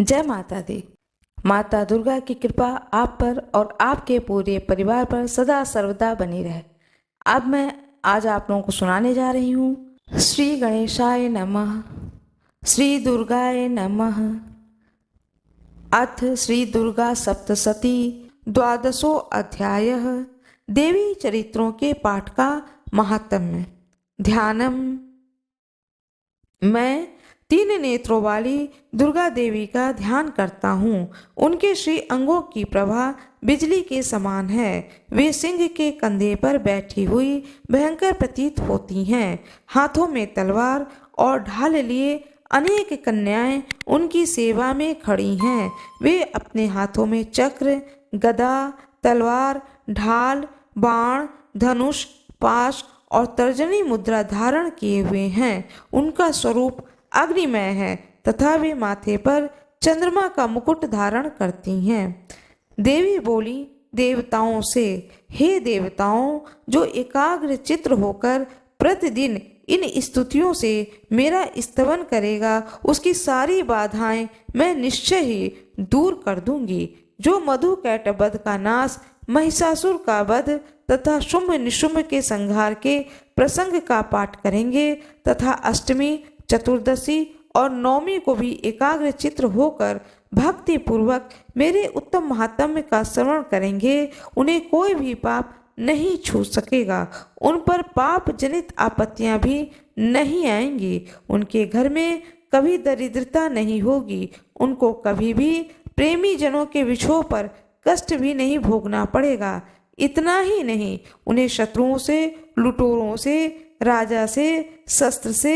जय माता दी। माता दुर्गा की कृपा आप पर और आपके पूरे परिवार पर सदा सर्वदा बनी रहे। अब मैं आज आप लोगों को सुनाने जा रही हूँ श्री गणेशाय नमः, श्री दुर्गाय नमः। अथ श्री दुर्गा सप्तशती द्वादशो अध्यायः। देवी चरित्रों के पाठ का महात्म्य। ध्यानम। मैं 3 नेत्रों वाली दुर्गा देवी का ध्यान करता हूँ। उनके श्री अंगों की प्रभा बिजली के समान है। वे सिंह के कंधे पर बैठी हुई भयंकर प्रतीत होती हैं। हाथों में तलवार और ढाल लिए अनेक कन्याएं उनकी सेवा में खड़ी हैं। वे अपने हाथों में चक्र, गदा, तलवार, ढाल, बाण, धनुष, पाश और तर्जनी मुद्रा धारण किए हुए हैं। उनका स्वरूप अग्निमय है तथा वे माथे पर चंद्रमा का मुकुट धारण करती हैं। देवी बोली देवताओं से, हे देवताओं, जो एकाग्र चित्र होकर प्रतिदिन इन स्तुतियों से मेरा स्तवन करेगा, उसकी सारी बाधाएं मैं निश्चय ही दूर कर दूंगी। जो मधु कैटवध का नाश, महिषासुर का वध तथा शुंभ निशुंभ के संहार के प्रसंग का पाठ करेंगे तथा अष्टमी, चतुर्दशी और नवमी को भी एकाग्र चित्र होकर भक्ति पूर्वक मेरे उत्तम महात्म्य का श्रवण करेंगे, उन्हें कोई भी पाप नहीं छू सकेगा। उन पर पाप जनित आपत्तियां भी नहीं आएंगी। उनके घर में कभी दरिद्रता नहीं होगी। उनको कभी भी प्रेमी जनों के विछोह पर कष्ट भी नहीं भोगना पड़ेगा। इतना ही नहीं, उन्हें शत्रुओं से, लुटेरों से, राजा से, शस्त्र से,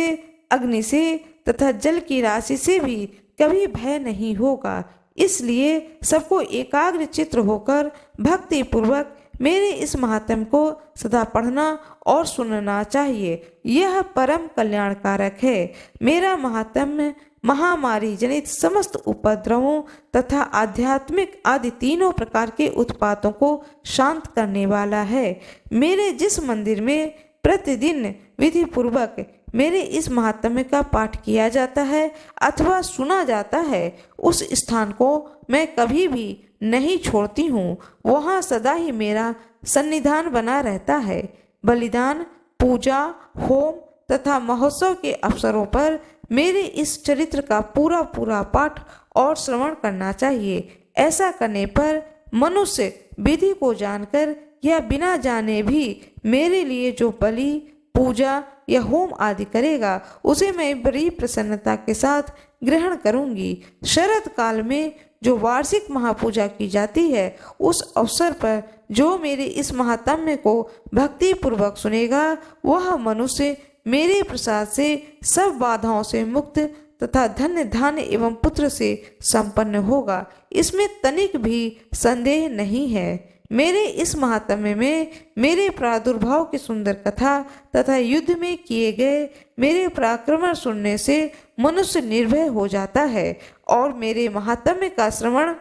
अग्नि से तथा जल की राशि से भी कभी भय नहीं होगा। इसलिए सबको एकाग्र चित्र होकर भक्ति पूर्वक मेरे इस महात्म्य को सदा पढ़ना और सुनना चाहिए। यह परम कल्याणकारक है। मेरा महात्म्य महामारी जनित समस्त उपद्रवों तथा आध्यात्मिक आदि तीनों प्रकार के उत्पातों को शांत करने वाला है। मेरे जिस मंदिर में प्रतिदिन विधि पूर्वक मेरे इस महात्म्य का पाठ किया जाता है अथवा सुना जाता है, उस स्थान को मैं कभी भी नहीं छोड़ती हूँ। वहाँ सदा ही मेरा सन्निधान बना रहता है। बलिदान, पूजा, होम तथा महोत्सव के अवसरों पर मेरे इस चरित्र का पूरा पूरा पाठ और श्रवण करना चाहिए। ऐसा करने पर मनुष्य विधि को जानकर या बिना जाने भी मेरे लिए जो बलि, पूजा या होम आदि करेगा, उसे मैं बड़ी प्रसन्नता के साथ ग्रहण करूंगी। शरद काल में जो वार्षिक महापूजा की जाती है, उस अवसर पर जो मेरे इस महात्म्य को भक्ति पूर्वक सुनेगा, वह मनुष्य मेरे प्रसाद से सब बाधाओं से मुक्त तथा धन्य धान्य एवं पुत्र से संपन्न होगा। इसमें तनिक भी संदेह नहीं है। मेरे इस महात्म्य में मेरे प्रादुर्भाव की सुंदर कथा तथा युद्ध में किए गए मेरे पराक्रम सुनने से मनुष्य निर्भय हो जाता है और मेरे महात्म्य का श्रवण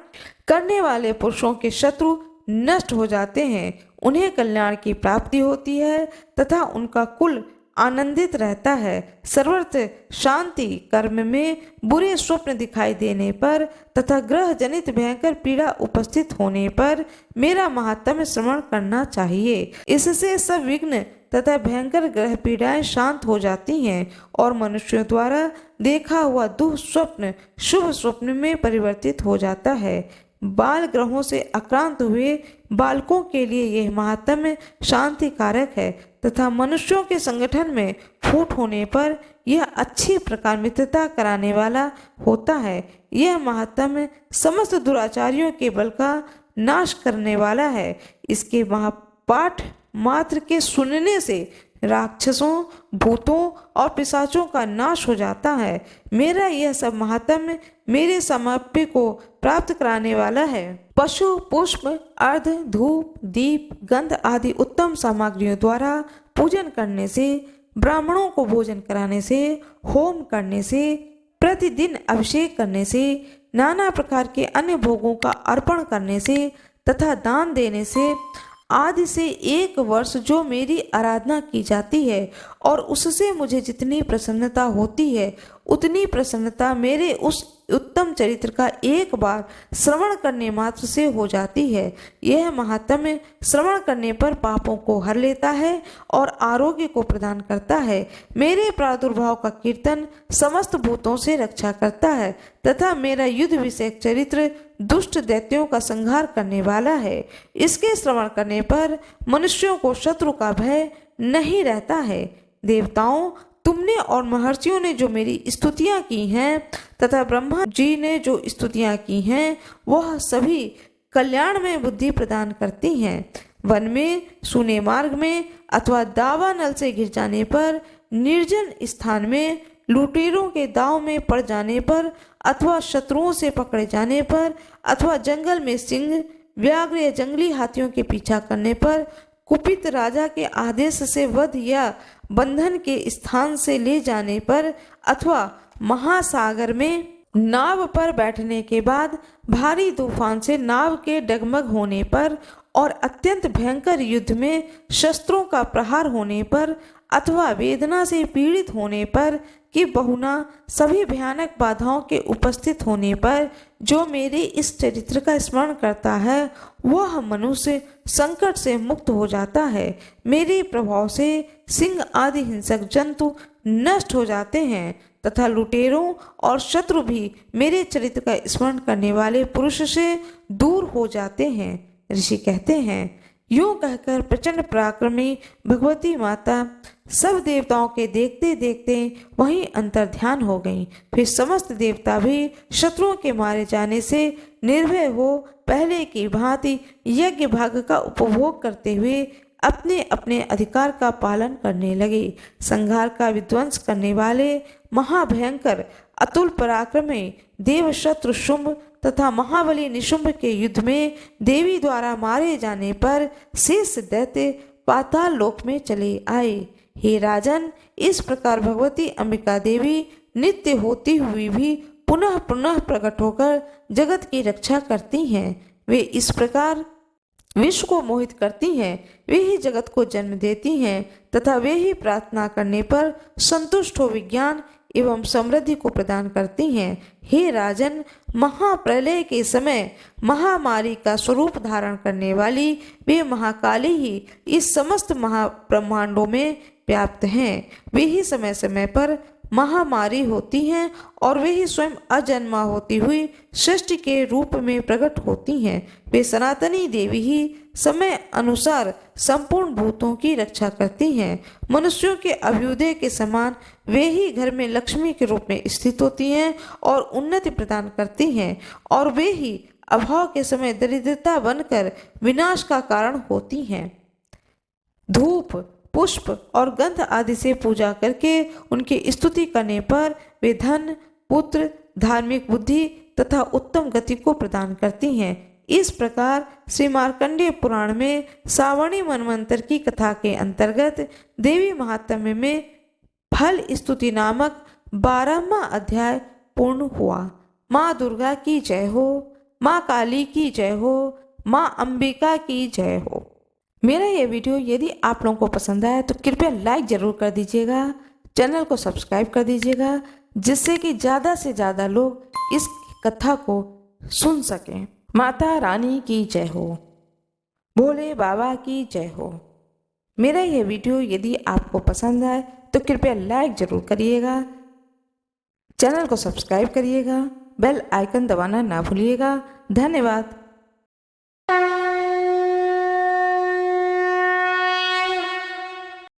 करने वाले पुरुषों के शत्रु नष्ट हो जाते हैं। उन्हें कल्याण की प्राप्ति होती है तथा उनका कुल आनंदित रहता है। सर्वत्र शांति। कर्म में बुरे स्वप्न दिखाई देने पर तथा ग्रह जनित भयंकर पीड़ा उपस्थित होने पर मेरा महात्म्य श्रवण करना चाहिए। इससे सब विघ्न तथा भयंकर ग्रह पीड़ाएं शांत हो जाती हैं और मनुष्यों द्वारा देखा हुआ दुःस्वप्न शुभ स्वप्न में परिवर्तित हो जाता है। बाल ग्रहों से आक्रांत हुए बालकों के लिए यह महात्म्य शांति कारक है तथा मनुष्यों के संगठन में फूट होने पर यह अच्छी प्रकार मित्रता कराने वाला होता है। यह महात्म्य समस्त दुराचारियों के बल का नाश करने वाला है। इसके महापाठ मात्र के सुनने से राक्षसों, भूतों और पिशाचों का नाश हो जाता है। मेरा यह सब महात्म्य मेरे समर्प्य को प्राप्त कराने वाला है। पशु, पुष्प, अर्ध, धूप, दीप, गंध आदि उत्तम सामग्रियों द्वारा पूजन करने से, ब्राह्मणों को भोजन कराने से, होम करने से, प्रतिदिन अभिषेक करने से, नाना प्रकार के अन्य भोगों का अर्पण करने से तथा दान देने से आदि से 1 वर्ष जो मेरी आराधना की जाती है और उससे मुझे जितनी प्रसन्नता होती है, उतनी प्रसन्नता मेरे उस उत्तम चरित्र का एक बार श्रवण करने मात्र से हो जाती है। यह महात्म्य श्रवण करने पर पापों को हर लेता है और आरोग्य को प्रदान करता है। मेरे प्रादुर्भाव का कीर्तन समस्त भूतों से रक्षा करता है तथा मेरा युद्ध विषयक चरित्र दुष्ट दैत्यों का संहार करने वाला है। इसके श्रवण करने पर मनुष्यों को शत्रु का भय नहीं रहता है। देवताओं, तुमने और महर्षियों ने जो मेरी स्तुतियां की हैं तथा ब्रह्मा जी ने जो स्तुतियां की हैं वह सभी कल्याण में बुद्धि प्रदान करती हैं। वन में, सूने मार्ग में अथवा दावानल से घिर जाने पर, निर्जन स्थान में, लुटेरों के दाव में पड़ जाने पर अथवा शत्रुओं से पकड़े जाने पर अथवा जंगल में सिंह, व्याघ्र या जंगली हाथियों के पीछा करने पर, कुपित राजा के आदेश से वध या बंधन के स्थान से ले जाने पर अथवा महासागर में नाव पर बैठने के बाद भारी तूफान से नाव के डगमग होने पर और अत्यंत भयंकर युद्ध में शस्त्रों का प्रहार होने पर अथवा वेदना से पीड़ित होने पर कि बहुना सभी भयानक बाधाओं के उपस्थित होने पर जो मेरे इस चरित्र का स्मरण करता है वह मनुष्य संकट से मुक्त हो जाता है। मेरे प्रभाव से सिंह आदि हिंसक जंतु नष्ट हो जाते हैं तथा लुटेरों और शत्रु भी मेरे चरित्र का स्मरण करने वाले पुरुष से दूर हो जाते हैं। ऋषि कहते हैं, यूं कहकर प्रचंड पराक्रमी भगवती माता सब देवताओं के देखते देखते वहीं अंतर ध्यान हो गईं। फिर समस्त देवता भी शत्रुओं के मारे जाने से निर्भय हो पहले की भांति यज्ञ भाग का उपभोग करते हुए अपने अपने अधिकार का पालन करने लगे। संहार का विध्वंस करने वाले महाभयंकर अतुल पराक्रमी देव शत्रु शुंभ तथा महाबली निशुंभ के युद्ध में देवी द्वारा मारे जाने पर शेष दैत्य पाताल लोक में चले आए। हे राजन, इस प्रकार भगवती अंबिका देवी नित्य होती हुई भी पुनः पुनः प्रकट होकर जगत की रक्षा करती हैं। वे इस प्रकार विश्व को मोहित करती हैं। वे ही जगत को जन्म देती हैं तथा वे ही प्रार्थना करने पर संतुष्ट हो विज्ञान एवं समृद्धि को प्रदान करती हैं। हे राजन, महाप्रलय के समय महामारी का स्वरूप धारण करने वाली वे महाकाली ही इस समस्त महाब्रह्मांडों में व्याप्त हैं। वे ही समय समय पर महामारी होती हैं और वे ही स्वयं अजन्मा होती हुई सृष्टि के रूप में प्रकट होती हैं। वे सनातनी देवी ही समय अनुसार संपूर्ण भूतों की रक्षा करती हैं। मनुष्यों के अभ्युदय के समान वे ही घर में लक्ष्मी के रूप में स्थित होती हैं और उन्नति प्रदान करती हैं और वे ही अभाव के समय दरिद्रता बनकर विनाश का कारण होती हैं। धूप, पुष्प और गंध आदि से पूजा करके उनकी स्तुति करने पर वे धन, पुत्र, धार्मिक बुद्धि तथा उत्तम गति को प्रदान करती हैं। इस प्रकार श्री मार्कंडेय पुराण में सावणी मनवंतर की कथा के अंतर्गत देवी महात्म्य में फल स्तुति नामक 12वां अध्याय पूर्ण हुआ। माँ दुर्गा की जय हो, माँ काली की जय हो, माँ अंबिका की जय हो। मेरा ये वीडियो यदि आप लोगों को पसंद आया तो कृपया लाइक जरूर कर दीजिएगा, चैनल को सब्सक्राइब कर दीजिएगा जिससे कि ज़्यादा से ज़्यादा लोग इस कथा को सुन सकें। माता रानी की जय हो, भोले बाबा की जय हो। मेरा यह वीडियो यदि आपको पसंद आए तो कृपया लाइक जरूर करिएगा, चैनल को सब्सक्राइब करिएगा, बेल आइकन दबाना ना भूलिएगा। धन्यवाद।